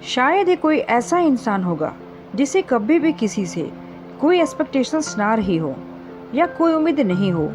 शायद ही कोई ऐसा इंसान होगा जिसे कभी भी किसी से कोई एक्सपेक्टेशंस ना रही हो या कोई उम्मीद नहीं हो।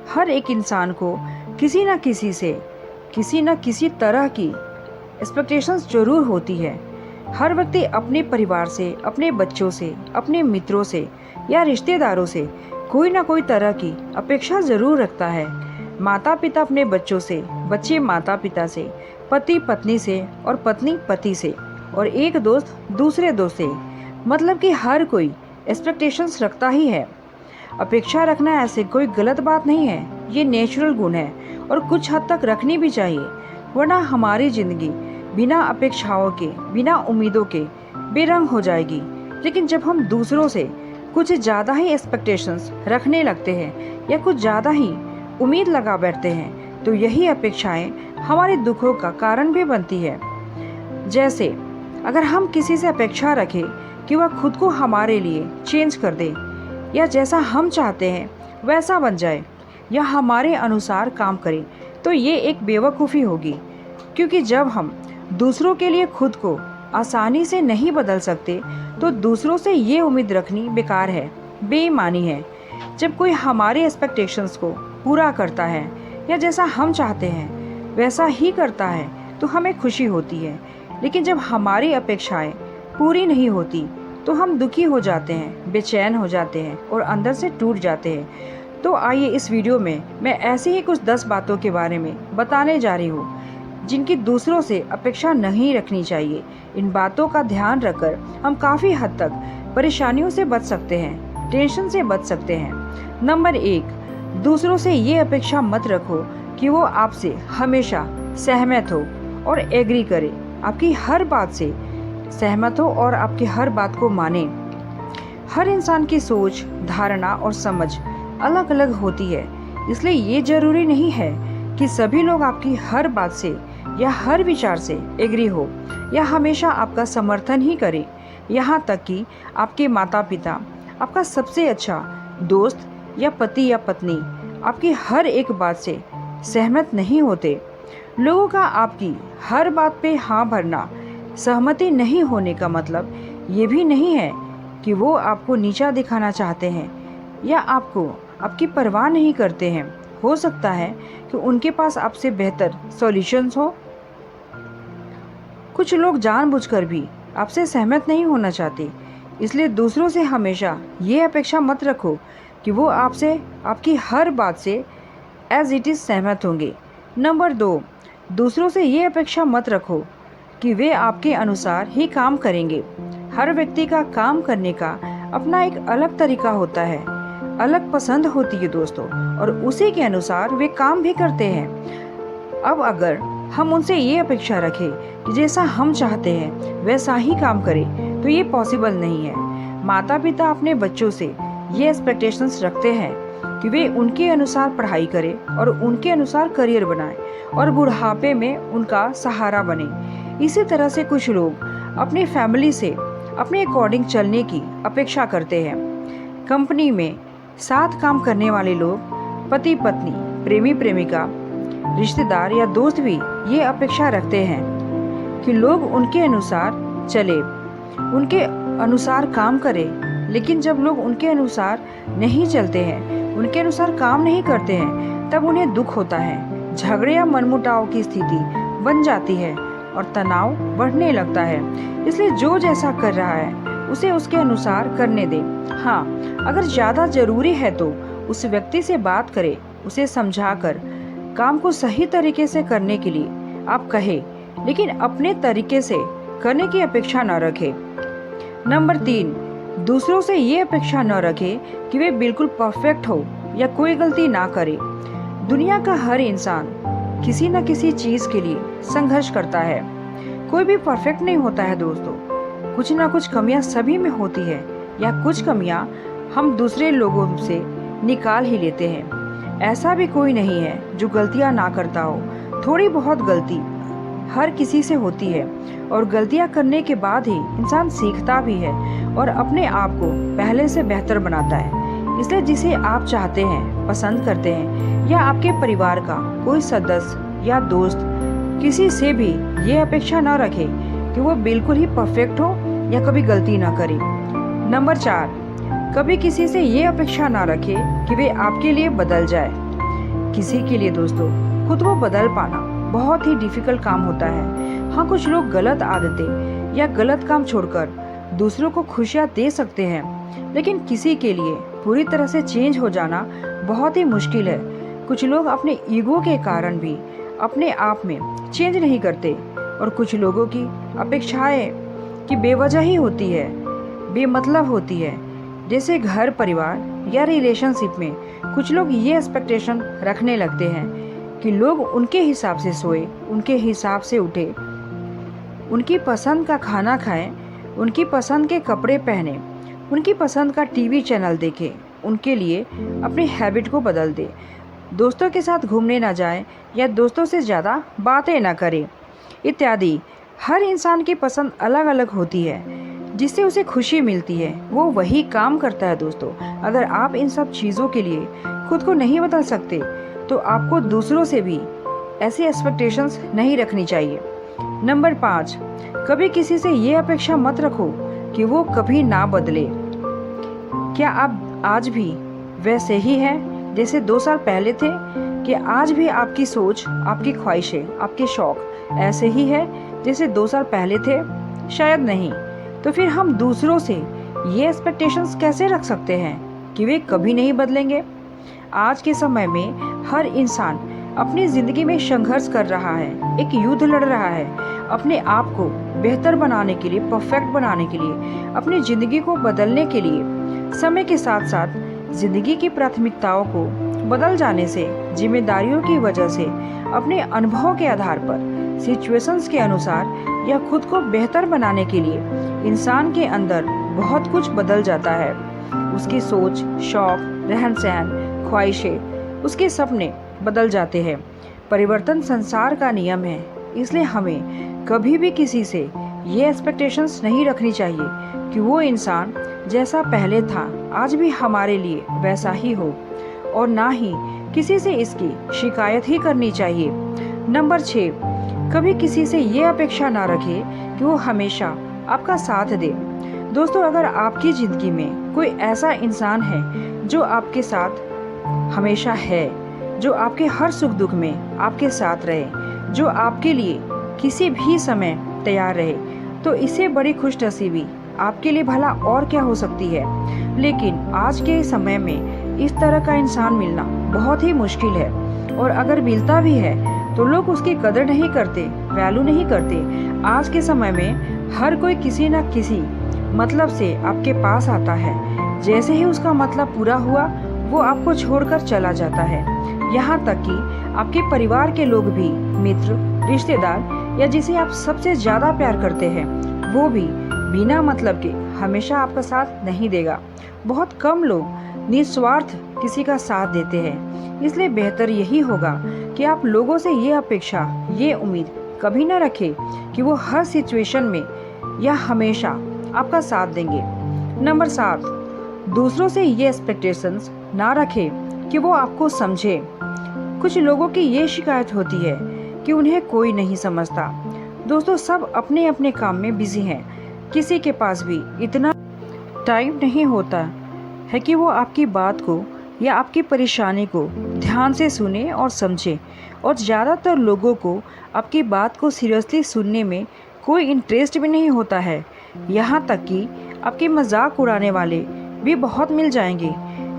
हर एक इंसान को किसी न किसी से किसी न किसी तरह की एक्सपेक्टेशंस जरूर होती है। हर व्यक्ति अपने परिवार से, अपने बच्चों से, अपने मित्रों से या रिश्तेदारों से कोई ना कोई तरह की अपेक्षा ज़रूर रखता है। माता पिता अपने बच्चों से, बच्चे माता पिता से, पति पत्नी से और पत्नी पति से, और एक दोस्त दूसरे दोस्त से। मतलब कि हर कोई एक्सपेक्टेशंस रखता ही है। अपेक्षा रखना ऐसे कोई गलत बात नहीं है, ये नेचुरल गुण है और कुछ हद तक रखनी भी चाहिए, वरना हमारी ज़िंदगी बिना अपेक्षाओं के, बिना उम्मीदों के बेरंग हो जाएगी। लेकिन जब हम दूसरों से कुछ ज़्यादा ही एक्सपेक्टेशंस रखने लगते हैं या कुछ ज़्यादा ही उम्मीद लगा बैठते हैं, तो यही अपेक्षाएं हमारे दुखों का कारण भी बनती है। जैसे अगर हम किसी से अपेक्षा रखें कि वह खुद को हमारे लिए चेंज कर दे, या जैसा हम चाहते हैं वैसा बन जाए, या हमारे अनुसार काम करे, तो ये एक बेवकूफ़ी होगी। क्योंकि जब हम दूसरों के लिए खुद को आसानी से नहीं बदल सकते, तो दूसरों से ये उम्मीद रखनी बेकार है, बेईमानी है। जब कोई हमारी एक्सपेक्टेशंस को पूरा करता है या जैसा हम चाहते हैं वैसा ही करता है, तो हमें खुशी होती है। लेकिन जब हमारी अपेक्षाएं पूरी नहीं होती, तो हम दुखी हो जाते हैं, बेचैन हो जाते हैं और अंदर से टूट जाते हैं। तो आइए इस वीडियो में मैं ऐसी ही कुछ 10 बातों के बारे में बताने जा रही हूँ जिनकी दूसरों से अपेक्षा नहीं रखनी चाहिए। इन बातों का ध्यान रखकर हम काफ़ी हद तक परेशानियों से बच सकते हैं, टेंशन से बच सकते हैं। नंबर 1, दूसरों से ये अपेक्षा मत रखो कि वो आपसे हमेशा सहमत हो और एग्री करे, आपकी हर बात से सहमत हो और आपकी हर बात को माने। हर इंसान की सोच, धारणा और समझ अलग अलग होती है, इसलिए ये जरूरी नहीं है कि सभी लोग आपकी हर बात से या हर विचार से एग्री हो या हमेशा आपका समर्थन ही करें। यहाँ तक कि आपके माता पिता, आपका सबसे अच्छा दोस्त या पति या पत्नी आपकी हर एक बात से सहमत नहीं होते। लोगों का आपकी हर बात पे हाँ भरना सहमति नहीं होने का मतलब ये भी नहीं है कि वो आपको नीचा दिखाना चाहते हैं या आपकी परवाह नहीं करते हैं। हो सकता है कि उनके पास आपसे बेहतर सॉल्यूशंस हो। कुछ लोग जानबूझकर भी आपसे सहमत नहीं होना चाहते, इसलिए दूसरों से हमेशा ये अपेक्षा मत रखो कि वो आपसे आपकी हर बात से एज इट इज़ सहमत होंगे। नंबर 2, दूसरों से ये अपेक्षा मत रखो कि वे आपके अनुसार ही काम करेंगे। हर व्यक्ति का काम करने का अपना एक अलग तरीका होता है, अलग पसंद होती है दोस्तों, और उसी के अनुसार वे काम भी करते हैं। अब अगर हम उनसे ये अपेक्षा रखें कि जैसा हम चाहते हैं वैसा ही काम करें, तो ये पॉसिबल नहीं है। माता पिता अपने बच्चों से ये एक्सपेक्टेशंस रखते हैं कि वे उनके अनुसार पढ़ाई करें और उनके अनुसार करियर बनाएं और बुढ़ापे में उनका सहारा बने। इसी तरह से कुछ लोग अपनी फैमिली से अपने अकॉर्डिंग चलने की अपेक्षा करते हैं। कंपनी में साथ काम करने वाले लोग, पति पत्नी, प्रेमी प्रेमिका, रिश्तेदार या दोस्त भी ये अपेक्षा रखते हैं कि लोग उनके अनुसार चले, उनके अनुसार काम करें। लेकिन जब लोग उनके अनुसार नहीं चलते हैं, उनके अनुसार काम नहीं करते हैं, तब उन्हें दुख होता है, झगड़े या मनमुटाव की स्थिति बन जाती है और तनाव बढ़ने लगता है। इसलिए जो जैसा कर रहा है उसे उसके अनुसार करने दें। हाँ, अगर ज़्यादा ज़रूरी है तो उस व्यक्ति से बात करें, उसे समझाकर काम को सही तरीके से करने के लिए आप कहें, लेकिन अपने तरीके से करने की अपेक्षा न रखें। नंबर 3, दूसरों से ये अपेक्षा न रखें कि वे बिल्कुल परफेक्ट हो या कोई गलती ना करे। दुनिया का हर इंसान किसी न किसी चीज़ के लिए संघर्ष करता है। कोई भी परफेक्ट नहीं होता है दोस्तों, कुछ ना कुछ कमियां सभी में होती है, या कुछ कमियां हम दूसरे लोगों से निकाल ही लेते हैं। ऐसा भी कोई नहीं है जो गलतियां ना करता हो। थोड़ी बहुत गलती हर किसी से होती है, और गलतियां करने के बाद ही इंसान सीखता भी है और अपने आप को पहले से बेहतर बनाता है। इसलिए जिसे आप चाहते हैं, पसंद करते हैं, या आपके परिवार का कोई सदस्य या दोस्त, किसी से भी ये अपेक्षा न रखें कि कि वो बिल्कुल ही परफेक्ट हो या कभी गलती ना करे। नंबर 4, कभी किसी से ये अपेक्षा ना रखें कि वे आपके लिए बदल जाए। किसी के लिए दोस्तों खुद को बदल पाना बहुत ही डिफिकल्ट काम होता है। हाँ, कुछ लोग गलत आदतें या गलत काम छोड़कर दूसरों को खुशियाँ दे सकते हैं, लेकिन किसी के लिए पूरी तरह से चेंज हो जाना बहुत ही मुश्किल है। कुछ लोग अपने ईगो के कारण भी अपने आप में चेंज नहीं करते, और कुछ लोगों की अपेक्षाएं कि बेवजह ही होती है, बेमतलब होती है। जैसे घर परिवार या रिलेशनशिप में कुछ लोग ये एक्सपेक्टेशन रखने लगते हैं कि लोग उनके हिसाब से सोए, उनके हिसाब से उठे, उनकी पसंद का खाना खाएं, उनकी पसंद के कपड़े पहने, उनकी पसंद का टीवी चैनल देखें, उनके लिए अपनी हैबिट को बदल दे, दोस्तों के साथ घूमने ना जाए या दोस्तों से ज़्यादा बातें ना करें इत्यादि। हर इंसान की पसंद अलग अलग होती है, जिससे उसे खुशी मिलती है वो वही काम करता है दोस्तों। अगर आप इन सब चीज़ों के लिए खुद को नहीं बदल सकते तो आपको दूसरों से भी ऐसी एक्सपेक्टेशंस नहीं रखनी चाहिए। नंबर 5, कभी किसी से ये अपेक्षा मत रखो कि वो कभी ना बदले। क्या आप आज भी वैसे ही हैं जैसे 2 साल पहले थे? कि आज भी आपकी सोच, आपकी ख्वाहिशें, आपके शौक ऐसे ही है जैसे 2 साल पहले थे? शायद नहीं। तो फिर हम दूसरों से ये एक्सपेक्टेशंस कैसे रख सकते हैं कि वे कभी नहीं बदलेंगे? आज के समय में हर इंसान अपनी ज़िंदगी में संघर्ष कर रहा है, एक युद्ध लड़ रहा है अपने आप को बेहतर बनाने के लिए, परफेक्ट बनाने के लिए, अपनी ज़िंदगी को बदलने के लिए। समय के साथ साथ ज़िंदगी की प्राथमिकताओं को बदल जाने से, जिम्मेदारियों की वजह से, अपने अनुभव के आधार पर, सिचुएशंस के अनुसार या खुद को बेहतर बनाने के लिए इंसान के अंदर बहुत कुछ बदल जाता है। उसकी सोच, शौक, रहन सहन, ख्वाहिशें, उसके सपने बदल जाते हैं। परिवर्तन संसार का नियम है, इसलिए हमें कभी भी किसी से ये एक्सपेक्टेशंस नहीं रखनी चाहिए कि वो इंसान जैसा पहले था आज भी हमारे लिए वैसा ही हो, और ना ही किसी से इसकी शिकायत ही करनी चाहिए। नंबर 6, कभी किसी से ये अपेक्षा ना रखें कि वो हमेशा आपका साथ दे। दोस्तों, अगर आपकी ज़िंदगी में कोई ऐसा इंसान है जो आपके साथ हमेशा है, जो आपके हर सुख दुख में आपके साथ रहे, जो आपके लिए किसी भी समय तैयार रहे, तो इससे बड़ी खुशनसीबी आपके लिए भला और क्या हो सकती है। लेकिन आज के समय में इस तरह का इंसान मिलना बहुत ही मुश्किल है, और अगर मिलता भी है तो लोग उसकी कदर नहीं करते, वैल्यू नहीं करते। आज के समय में हर कोई किसी न किसी मतलब से आपके पास आता है। जैसे ही उसका मतलब पूरा हुआ वो आपको छोड़कर चला जाता है। यहाँ तक कि आपके परिवार के लोग भी, मित्र, रिश्तेदार या जिसे आप सबसे ज़्यादा प्यार करते हैं, वो भी बिना मतलब के हमेशा आपका साथ नहीं देगा। बहुत कम लोग निस्वार्थ किसी का साथ देते हैं। इसलिए बेहतर यही होगा कि आप लोगों से ये अपेक्षा, ये उम्मीद कभी ना रखें कि वो हर सिचुएशन में या हमेशा आपका साथ देंगे। नंबर 7, दूसरों से ये एक्सपेक्टेशंस ना रखें कि वो आपको समझे। कुछ लोगों की ये शिकायत होती है कि उन्हें कोई नहीं समझता। दोस्तों, सब अपने अपने काम में बिजी हैं। किसी के पास भी इतना टाइम नहीं होता है कि वो आपकी बात को या आपकी परेशानी को ध्यान से सुने और समझे, और ज़्यादातर लोगों को आपकी बात को सीरियसली सुनने में कोई इंटरेस्ट भी नहीं होता है। यहाँ तक कि आपके मजाक उड़ाने वाले भी बहुत मिल जाएंगे।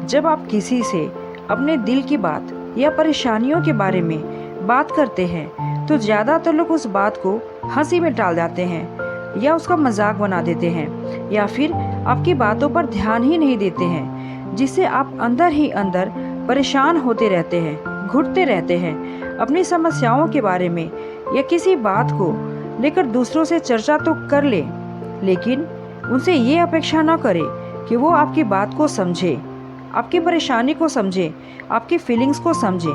जब आप किसी से अपने दिल की बात या परेशानियों के बारे में बात करते हैं तो ज़्यादातर लोग उस बात को हंसी में टाल जाते हैं या उसका मजाक बना देते हैं, या फिर आपकी बातों पर ध्यान ही नहीं देते हैं, जिससे आप अंदर ही अंदर परेशान होते रहते हैं, घुटते रहते हैं। अपनी समस्याओं के बारे में या किसी बात को लेकर दूसरों से चर्चा तो कर ले, लेकिन उनसे ये अपेक्षा ना करें कि वो आपकी बात को समझे, आपकी परेशानी को समझे, आपकी फीलिंग्स को समझे।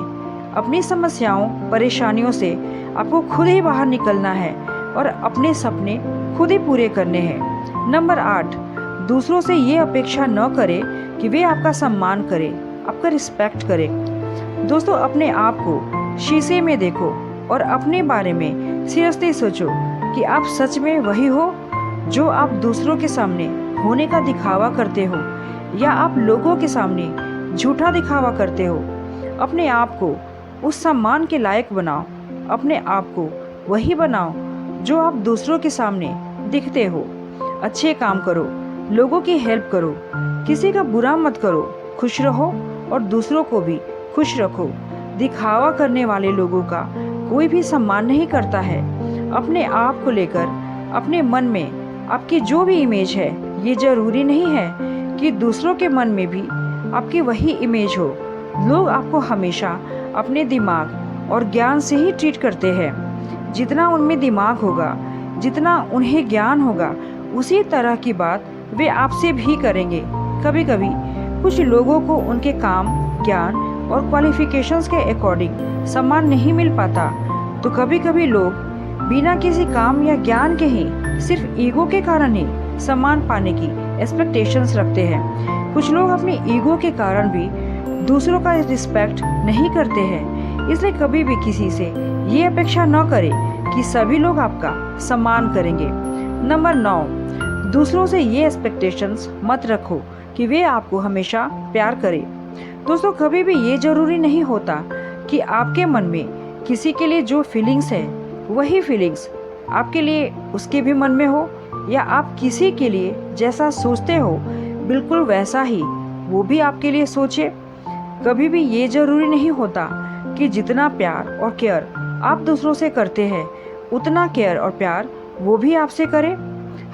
अपनी समस्याओं, परेशानियों से आपको खुद ही बाहर निकलना है और अपने सपने खुद ही पूरे करने हैं। नंबर 8, दूसरों से ये अपेक्षा न करें कि वे आपका सम्मान करें, आपका रिस्पेक्ट करें। दोस्तों, अपने आप को शीशे में देखो और अपने बारे में सीरियसली सोचो कि आप सच में वही हो जो आप दूसरों के सामने होने का दिखावा करते हो, या आप लोगों के सामने झूठा दिखावा करते हो। अपने आप को उस सम्मान के लायक बनाओ। अपने आप को वही बनाओ जो आप दूसरों के सामने दिखते हो। अच्छे काम करो, लोगों की हेल्प करो, किसी का बुरा मत करो, खुश रहो और दूसरों को भी खुश रखो। दिखावा करने वाले लोगों का कोई भी सम्मान नहीं करता है। अपने आप को लेकर अपने मन में आपकी जो भी इमेज है, ये जरूरी नहीं है कि दूसरों के मन में भी आपकी वही इमेज हो। लोग आपको हमेशा अपने दिमाग और ज्ञान से ही ट्रीट करते हैं। जितना उनमें दिमाग होगा, जितना उन्हें ज्ञान होगा, उसी तरह की बात वे आपसे भी करेंगे। कभी कभी कुछ लोगों को उनके काम, ज्ञान और क्वालिफिकेशंस के अकॉर्डिंग सम्मान नहीं मिल पाता, तो कभी कभी लोग बिना किसी काम या ज्ञान के ही सिर्फ ईगो के कारण ही सम्मान पाने की एक्सपेक्टेशंस रखते हैं। कुछ लोग अपने ईगो के कारण भी दूसरों का रिस्पेक्ट नहीं करते हैं। इसलिए कभी भी किसी से ये अपेक्षा न करें कि सभी लोग आपका सम्मान करेंगे। नंबर 9, दूसरों से ये एक्सपेक्टेशंस मत रखो कि वे आपको हमेशा प्यार करें। दोस्तों, कभी भी ये जरूरी नहीं होता कि आपके मन में किसी के लिए जो फीलिंग्स है वही फीलिंग्स आपके लिए उसके भी मन में हो, या आप किसी के लिए जैसा सोचते हो बिल्कुल वैसा ही वो भी आपके लिए सोचे। कभी भी ये जरूरी नहीं होता कि जितना प्यार और केयर आप दूसरों से करते हैं उतना केयर और प्यार वो भी आपसे करे।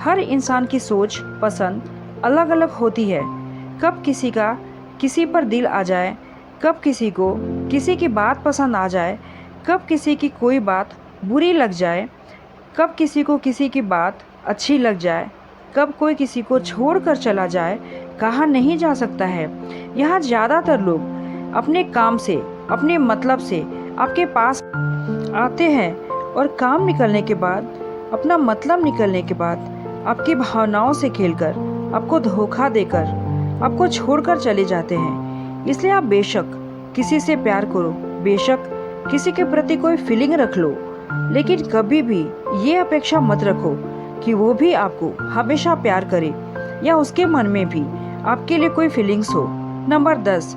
हर इंसान की सोच, पसंद अलग अलग होती है। कब किसी का किसी पर दिल आ जाए, कब किसी को किसी की बात पसंद आ जाए, कब किसी की कोई बात बुरी लग जाए, कब किसी को किसी की बात अच्छी लग जाए, कब कोई किसी को छोड़कर चला जाए, कहा नहीं जा सकता है। यहाँ ज़्यादातर लोग अपने काम से, अपने मतलब से आपके पास आते हैं और काम निकलने के बाद, अपना मतलब निकलने के बाद आपकी भावनाओं से खेलकर, आपको धोखा देकर, आपको छोड़कर चले जाते हैं। इसलिए आप बेशक किसी से प्यार करो, बेशक किसी के प्रति कोई फीलिंग रख लो, लेकिन कभी भी ये अपेक्षा मत रखो कि वो भी आपको हमेशा प्यार करे या उसके मन में भी आपके लिए कोई फीलिंग्स हो। नंबर 10,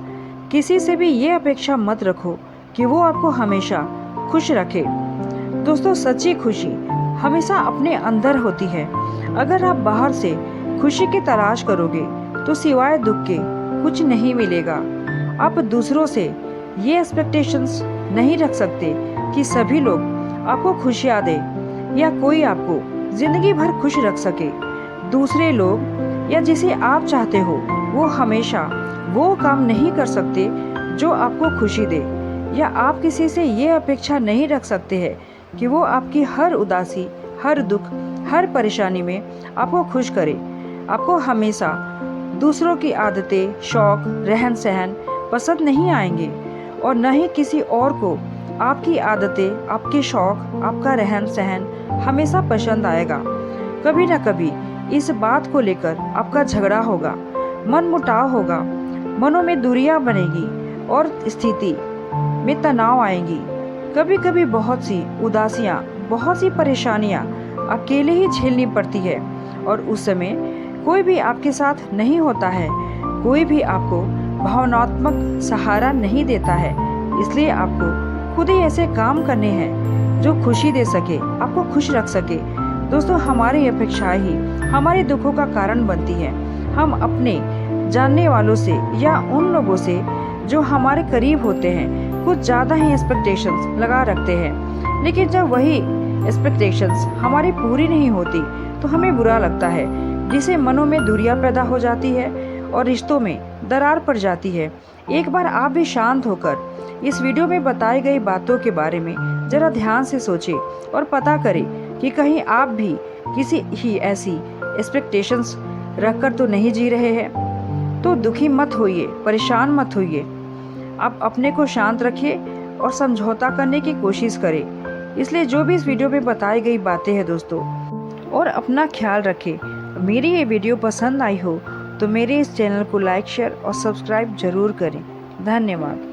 किसी से भी ये अपेक्षा मत रखो कि वो आपको हमेशा खुश रखे। दोस्तों, सच्ची खुशी हमेशा अपने अंदर होती है। अगर आप बाहर से खुशी की तलाश करोगे तो सिवाय दुख के कुछ नहीं मिलेगा। आप दूसरों से ये एक्सपेक्टेशंस नहीं रख सकते कि सभी लोग आपको खुशियाँ दें या कोई आपको जिंदगी भर खुश रख सके। दूसरे लोग या जिसे आप चाहते हो वो हमेशा वो काम नहीं कर सकते जो आपको खुशी दे, या आप किसी से ये अपेक्षा नहीं रख सकते हैं कि वो आपकी हर उदासी, हर दुख, हर परेशानी में आपको खुश करे। आपको हमेशा दूसरों की आदतें, शौक, रहन सहन पसंद नहीं आएंगे, और न ही किसी और को आपकी आदतें, आपके शौक, आपका रहन सहन हमेशा पसंद आएगा। कभी ना कभी इस बात को लेकर आपका झगड़ा होगा, मन मुटाव होगा, मनों में दूरियां बनेगी और स्थिति में तनाव आएंगी। कभी कभी बहुत सी उदासियां, बहुत सी परेशानियां अकेले ही झेलनी पड़ती है, और उस समय कोई भी आपके साथ नहीं होता है, कोई भी आपको भावनात्मक सहारा नहीं देता है। इसलिए आपको खुद ही ऐसे काम करने हैं जो खुशी दे सके, आपको खुश रख सके। दोस्तों, हमारी अपेक्षाएं ही हमारे दुखों का कारण बनती है। हम अपने जानने वालों से या उन लोगों से जो हमारे करीब होते हैं कुछ ज़्यादा ही एक्सपेक्टेशंस लगा रखते हैं, लेकिन जब वही एक्सपेक्टेशंस हमारी पूरी नहीं होती तो हमें बुरा लगता है, जिससे मनों में दूरियां पैदा हो जाती है और रिश्तों में दरार पड़ जाती है। एक बार आप भी शांत होकर इस वीडियो में बताई गई बातों के बारे में जरा ध्यान से सोचें और पता करें कि कहीं आप भी किसी ही ऐसी एक्सपेक्टेशंस रखकर तो नहीं जी रहे हैं। तो दुखी मत होइए, परेशान मत होइए। आप अपने को शांत रखिए और समझौता करने की कोशिश करें। इसलिए जो भी इस वीडियो में बताई गई बातें हैं दोस्तों, और अपना ख्याल रखें। मेरी ये वीडियो पसंद आई हो तो मेरे इस चैनल को लाइक, शेयर और सब्सक्राइब जरूर करें। धन्यवाद।